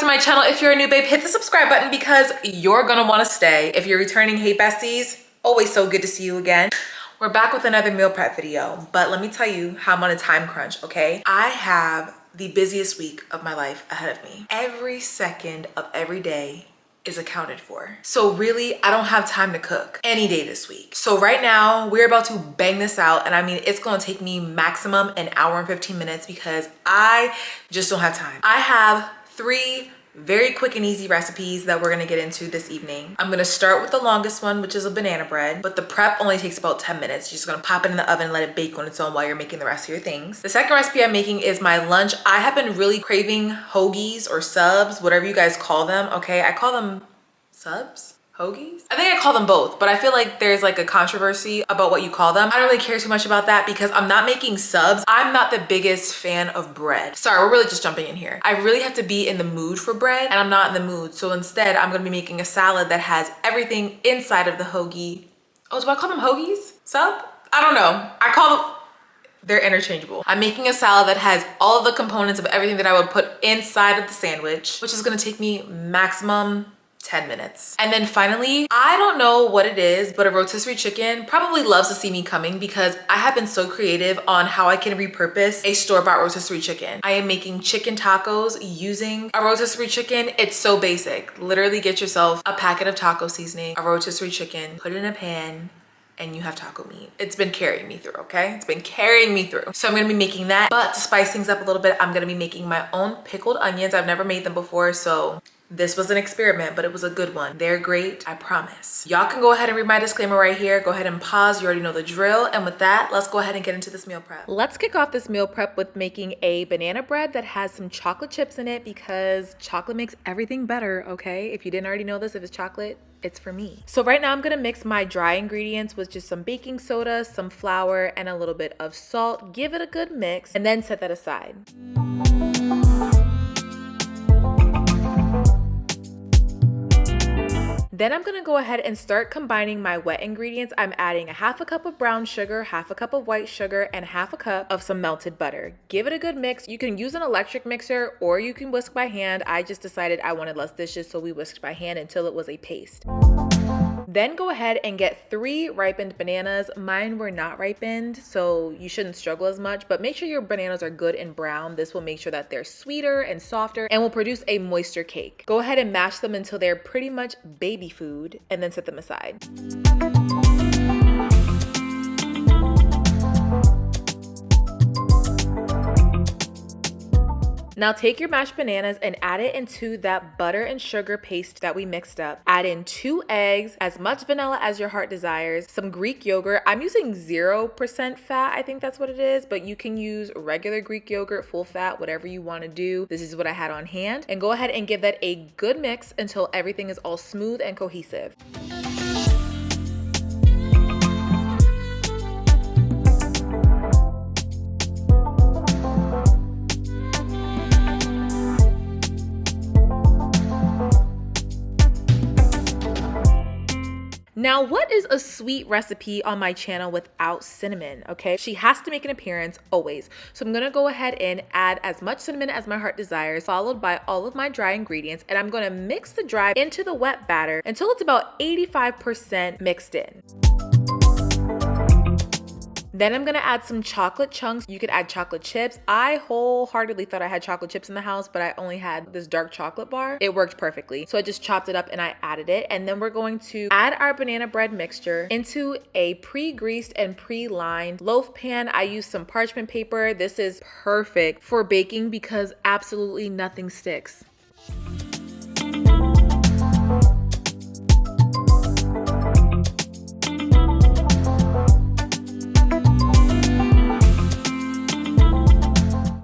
to my channel. If you're a new babe, hit the subscribe button because you're gonna want to stay. If you're returning, hey besties, always so good to see you again. We're back with another meal prep video, but let me tell you how I'm on a time crunch, okay? I have the busiest week of my life ahead of me. Every second of every day is accounted for. So really, I don't have time to cook any day this week. So right now, we're about to bang this out. And I mean, it's gonna take me maximum an hour and 15 minutes because I just don't have time. I have 3 very quick and easy recipes that we're gonna get into this evening. I'm gonna start with the longest one, which is a banana bread, but the prep only takes about 10 minutes. You're just gonna pop it in the oven and let it bake on its own while you're making the rest of your things. The second recipe I'm making is my lunch. I have been really craving hoagies or subs, whatever you guys call them, okay? I call them subs? Hoagies? I think I call them both, but I feel like there's like a controversy about what you call them. I don't really care too much about that because I'm not making subs. I'm not the biggest fan of bread. Sorry, we're really just jumping in here. I really have to be in the mood for bread and I'm not in the mood. So instead, I'm gonna be making a salad that has everything inside of the hoagie. Oh, do I call them hoagies? Sub? I don't know. I call them, they're interchangeable. I'm making a salad that has all of the components of everything that I would put inside of the sandwich, which is gonna take me maximum 10 minutes. And then finally, I don't know what it is, but a rotisserie chicken probably loves to see me coming because I have been so creative on how I can repurpose a store-bought rotisserie chicken. I am making chicken tacos using a rotisserie chicken. It's so basic. Literally get yourself a packet of taco seasoning, a rotisserie chicken, put it in a pan, and you have taco meat. It's been carrying me through, okay? It's been carrying me through. So I'm gonna be making that, but to spice things up a little bit, I'm gonna be making my own pickled onions. I've never made them before, so this was an experiment, but it was a good one. They're great, I promise. Y'all can go ahead and read my disclaimer right here. Go ahead and pause, you already know the drill. And with that, let's go ahead and get into this meal prep. Let's kick off this meal prep with making a banana bread that has some chocolate chips in it because chocolate makes everything better, okay? If you didn't already know this, if it's chocolate, it's for me. So right now I'm gonna mix my dry ingredients with just some baking soda, some flour, and a little bit of salt. Give it a good mix and then set that aside. Then I'm gonna go ahead and start combining my wet ingredients. I'm adding a 1/2 cup of brown sugar, 1/2 cup of white sugar, and 1/2 cup of some melted butter. Give it a good mix. You can use an electric mixer or you can whisk by hand. I just decided I wanted less dishes, so we whisked by hand until it was a paste. Then go ahead and get 3 ripened bananas. Mine were not ripened, so you shouldn't struggle as much, but make sure your bananas are good and brown. This will make sure that they're sweeter and softer and will produce a moisture cake. Go ahead and mash them until they're pretty much baby food and then set them aside. Now take your mashed bananas and add it into that butter and sugar paste that we mixed up. Add in 2 eggs, as much vanilla as your heart desires, some Greek yogurt. I'm using 0% fat, I think that's what it is, but you can use regular Greek yogurt, full fat, whatever you want to do. This is what I had on hand. And go ahead and give that a good mix until everything is all smooth and cohesive. Now, what is a sweet recipe on my channel without cinnamon, okay? She has to make an appearance always. So I'm gonna go ahead and add as much cinnamon as my heart desires, followed by all of my dry ingredients, and I'm gonna mix the dry into the wet batter until it's about 85% mixed in. Then I'm gonna add some chocolate chunks. You could add chocolate chips. I wholeheartedly thought I had chocolate chips in the house, but I only had this dark chocolate bar. It worked perfectly. So I just chopped it up and I added it. And then we're going to add our banana bread mixture into a pre-greased and pre-lined loaf pan. I used some parchment paper. This is perfect for baking because absolutely nothing sticks.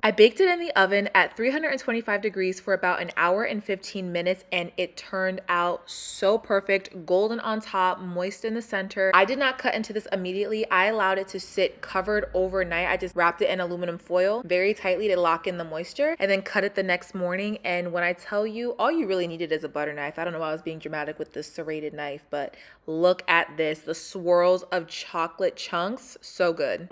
I baked it in the oven at 325 degrees for about an hour and 15 minutes, and it turned out so perfect. Golden on top, moist in the center. I did not cut into this immediately. I allowed it to sit covered overnight. I just wrapped it in aluminum foil very tightly to lock in the moisture and then cut it the next morning. And when I tell you, all you really needed is a butter knife. I don't know why I was being dramatic with this serrated knife, but look at this. The swirls of chocolate chunks, so good.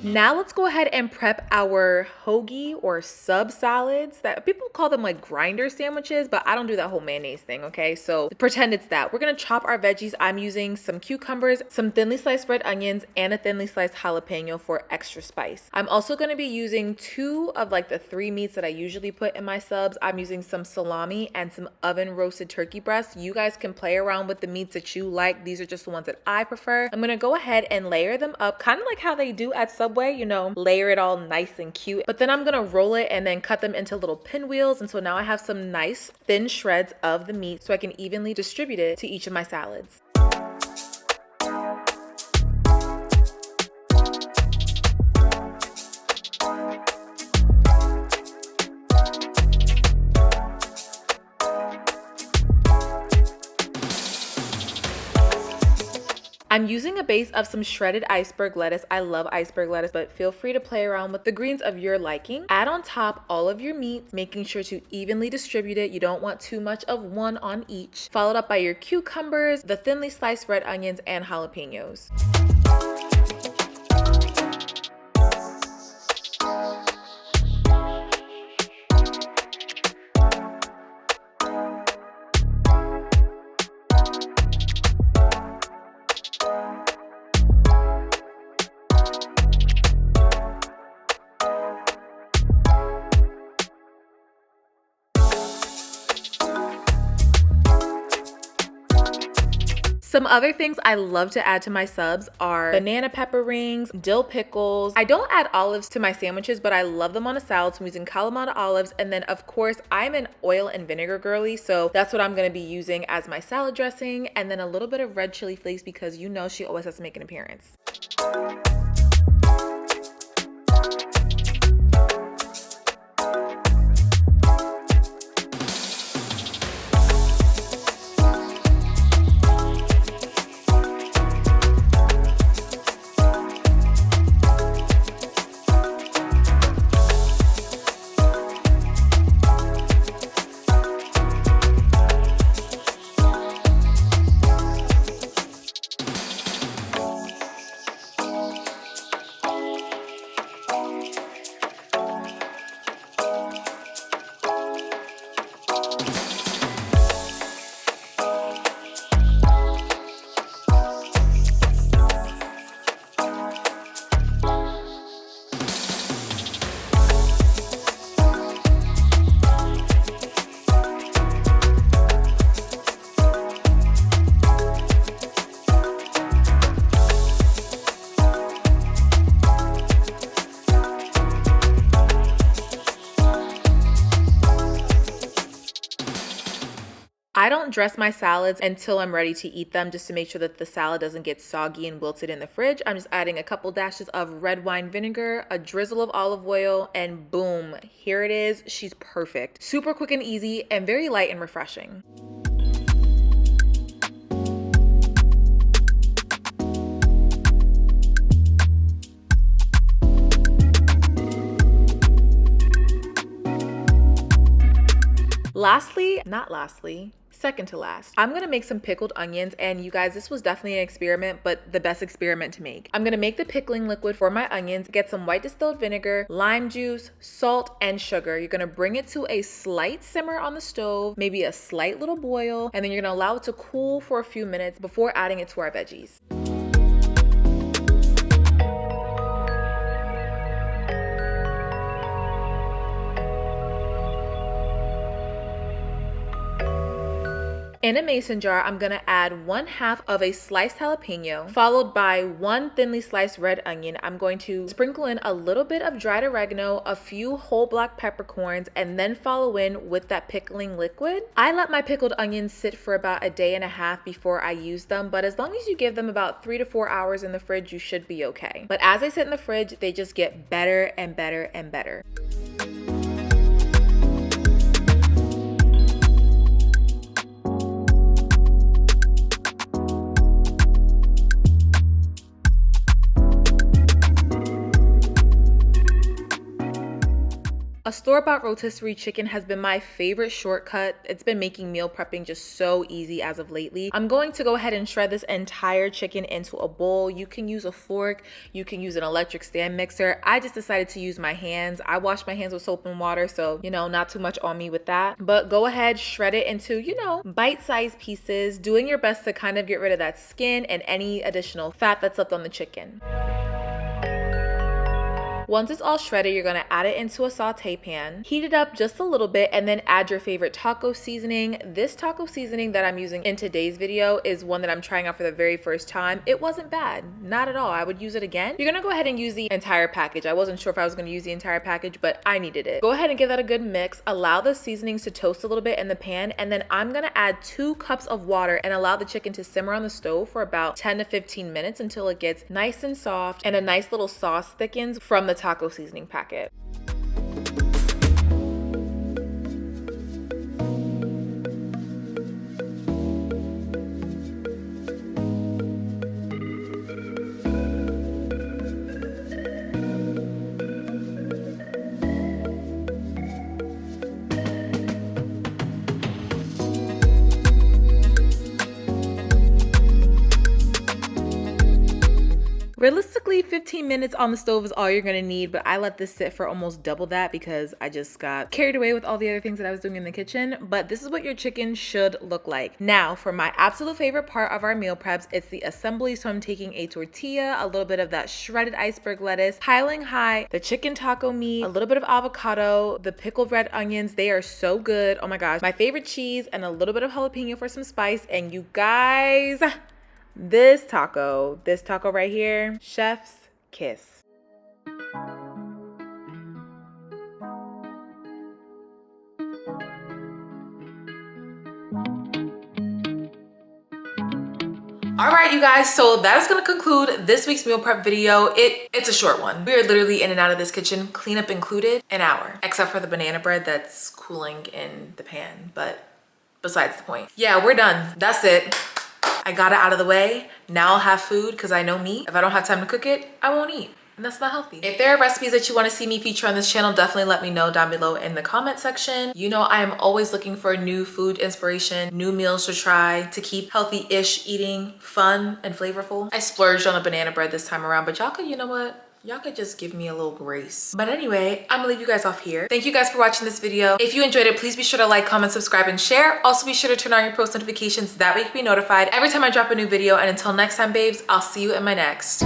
Now let's go ahead and prep our hoagie or sub salads. That people call them like grinder sandwiches, but I don't do that whole mayonnaise thing, okay? So pretend it's that. We're gonna chop our veggies. I'm using some cucumbers, some thinly sliced red onions, and a thinly sliced jalapeno for extra spice. I'm also gonna be using 2 of like the 3 meats that I usually put in my subs. I'm using some salami and some oven roasted turkey breasts. You guys can play around with the meats that you like. These are just the ones that I prefer. I'm gonna go ahead and layer them up, kind of like how they do at Subway, you know, layer it all nice and cute. But then I'm gonna roll it and then cut them into little pinwheels. And so now I have some nice thin shreds of the meat so I can evenly distribute it to each of my salads. I'm using a base of some shredded iceberg lettuce. I love iceberg lettuce, but feel free to play around with the greens of your liking. Add on top all of your meats, making sure to evenly distribute it. You don't want too much of one on each. Followed up by your cucumbers, the thinly sliced red onions, and jalapenos. Some other things I love to add to my subs are banana pepper rings, dill pickles. I don't add olives to my sandwiches, but I love them on a salad, so I'm using Kalamata olives. And then of course, I'm an oil and vinegar girly, so that's what I'm gonna be using as my salad dressing. And then a little bit of red chili flakes because you know she always has to make an appearance. I don't dress my salads until I'm ready to eat them, just to make sure that the salad doesn't get soggy and wilted in the fridge. I'm just adding a couple dashes of red wine vinegar, a drizzle of olive oil, and boom, here it is. She's perfect. Super quick and easy and very light and refreshing. Second to last, I'm gonna make some pickled onions. And you guys, this was definitely an experiment, but the best experiment to make. I'm gonna make the pickling liquid for my onions, get some white distilled vinegar, lime juice, salt, and sugar. You're gonna bring it to a slight simmer on the stove, maybe a slight little boil, and then you're gonna allow it to cool for a few minutes before adding it to our veggies. In a mason jar, I'm gonna add 1/2 of a sliced jalapeno, followed by 1 thinly sliced red onion. I'm going to sprinkle in a little bit of dried oregano, a few whole black peppercorns, and then follow in with that pickling liquid. I let my pickled onions sit for about a day and a half before I use them, but as long as you give them about 3 to 4 hours in the fridge, you should be okay. But as they sit in the fridge, they just get better and better and better. store-bought rotisserie chicken has been my favorite shortcut. It's been making meal prepping just so easy as of lately. I'm going to go ahead and shred this entire chicken into a bowl. You can use a fork, you can use an electric stand mixer. I just decided to use my hands. I wash my hands with soap and water, so you know, not too much on me with that. But go ahead, shred it into, you know, bite-sized pieces, doing your best to kind of get rid of that skin and any additional fat that's left on the chicken. Once it's all shredded, you're gonna add it into a saute pan, heat it up just a little bit, and then add your favorite taco seasoning. This taco seasoning that I'm using in today's video is one that I'm trying out for the very first time. It wasn't bad, not at all. I would use it again. You're gonna go ahead and use the entire package. I wasn't sure if I was gonna use the entire package, but I needed it. Go ahead and give that a good mix. Allow the seasonings to toast a little bit in the pan, and then I'm gonna add 2 cups of water and allow the chicken to simmer on the stove for about 10 to 15 minutes until it gets nice and soft and a nice little sauce thickens from the taco seasoning packet. Realistically, 15 minutes on the stove is all you're gonna need, but I let this sit for almost double that because I just got carried away with all the other things that I was doing in the kitchen. But this is what your chicken should look like. Now, for my absolute favorite part of our meal preps, it's the assembly. So I'm taking a tortilla, a little bit of that shredded iceberg lettuce, piling high, the chicken taco meat, a little bit of avocado, the pickled red onions. They are so good. Oh my gosh. My favorite cheese, and a little bit of jalapeno for some spice. And you guys, this taco right here, chef's kiss. All right, you guys, so that is gonna conclude this week's meal prep video. It's a short one. We are literally in and out of this kitchen, cleanup included, an hour, except for the banana bread that's cooling in the pan, but besides the point. Yeah, we're done. That's it. I got it out of the way. Now I'll have food because I know me. If I don't have time to cook it, I won't eat. And that's not healthy. If there are recipes that you want to see me feature on this channel, definitely let me know down below in the comment section. You know, I am always looking for new food inspiration, new meals to try to keep healthy-ish eating fun and flavorful. I splurged on the banana bread this time around, but y'all could, you know what? Y'all could just give me a little grace. But anyway, I'm gonna leave you guys off here. Thank you guys for watching this video. If you enjoyed it, please be sure to like, comment, subscribe, and share. Also be sure to turn on your post notifications. That way you can be notified every time I drop a new video. And until next time, babes, I'll see you in my next.